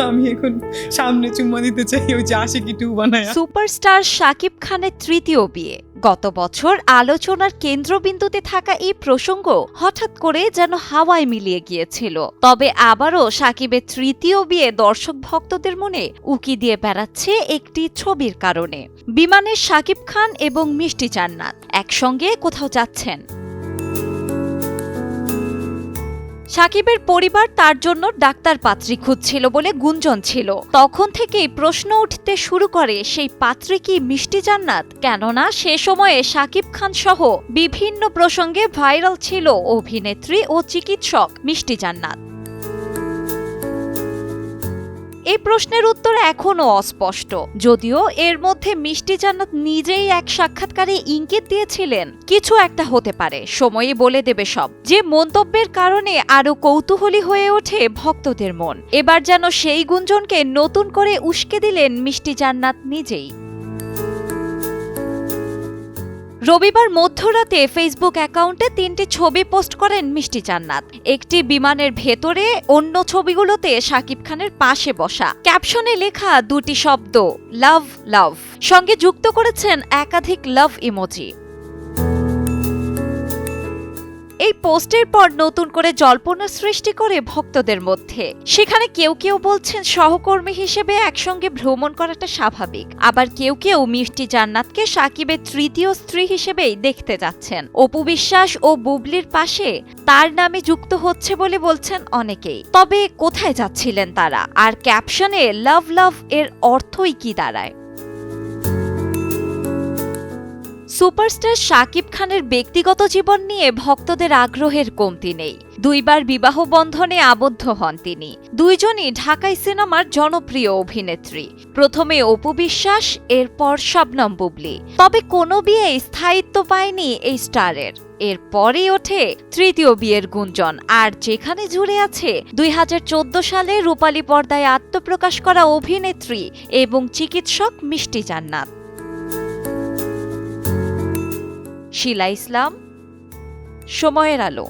আমি এখন সামনে চুম্মা দিতে চাই ওই যে আশিকি 2 বানায়। সুপারস্টার শাকিব খানের তৃতীয় বিয়ে। গত বছর আলোচনার কেন্দ্রবিন্দুতে থাকা এই প্রসঙ্গ হঠাৎ করে যেন হাওয়ায় মিলিয়ে গিয়েছিল। তবে আবারও শাকিবের তৃতীয় বিয়ে দর্শক ভক্তদের মনে উকি দিয়ে বেড়াচ্ছে একটি ছবির কারণে। বিমানে শাকিব খান এবং মিষ্টি জান্নাত একসঙ্গে কোথাও যাচ্ছেন। শাকিবের পরিবার তার জন্য ডাক্তার পাত্রী খুঁজছিল বলে গুঞ্জন ছিল। তখন থেকেই প্রশ্ন উঠতে শুরু করে সেই পাত্রী কি মিষ্টি জান্নাত? কেননা সে সময়ে শাকিব খান সহ বিভিন্ন প্রসঙ্গে ভাইরাল ছিল অভিনেত্রী ও চিকিৎসক মিষ্টি জান্নাত। এই প্রশ্নের উত্তর এখনো অস্পষ্ট, যদিও এর মধ্যে মিষ্টি জান্নাত নিজেই এক সাক্ষাৎকারে ইঙ্গিত দিয়েছিলেন কিছু একটা হতে পারে, সময়ই বলে দেবে সব। যে মন্তব্যের কারণে আরো কৌতূহলী হয়ে ওঠে ভক্তদের মন। এবার যেন সেই গুঞ্জনকে নতুন করে উস্কে দিলেন মিষ্টি জান্নাত নিজেই। রবিবার মধ্যরাতে ফেসবুক অ্যাকাউন্টে 3টি ছবি পোস্ট করেন মিষ্টি জান্নাত। একটি বিমানের ভেতরে, অন্য ছবিগুলোতে শাকিব খানের পাশে বসা। ক্যাপশনে লেখা 2টি শব্দ লাভ লাভ, সঙ্গে যুক্ত করেছেন একাধিক লাভ ইমোজি। এই পোস্টের পর নতুন করে জল্পনার সৃষ্টি করে ভক্তদের মধ্যে। সেখানে কেউ কেউ বলছেন সহকর্মী হিসেবে একসঙ্গে ভ্রমণ করাটা স্বাভাবিক, আবার কেউ কেউ মিষ্টি জান্নাতকে শাকিবের তৃতীয় স্ত্রী হিসেবেই দেখতে যাচ্ছেন। অপু বিশ্বাস ও বুবলির পাশে তার নামে যুক্ত হচ্ছে বলে বলছেন অনেকেই। তবে কোথায় যাচ্ছিলেন তারা, আর ক্যাপশনে লাভ লাভ এর অর্থই কি দাঁড়ায়? সুপারস্টার শাকিব খানের ব্যক্তিগত জীবন নিয়ে ভক্তদের আগ্রহের কমতি নেই। 2বার বিবাহ বন্ধনে আবদ্ধ হন তিনি। দুইজনই ঢাকাই সিনেমার জনপ্রিয় অভিনেত্রী। প্রথমে অপু বিশ্বাস, এরপর শবনম বুবলি। তবে কোনো বিয়ে স্থায়িত্ব পায়নি এই স্টারের। এরপরই ওঠে তৃতীয় বিয়ের গুঞ্জন, আর যেখানে জুড়ে আছে 2014 সালে রূপালী পর্দায় আত্মপ্রকাশ করা অভিনেত্রী এবং চিকিৎসক মিষ্টি জান্নাত। শিলা ইসলাম, সময়ের আলো।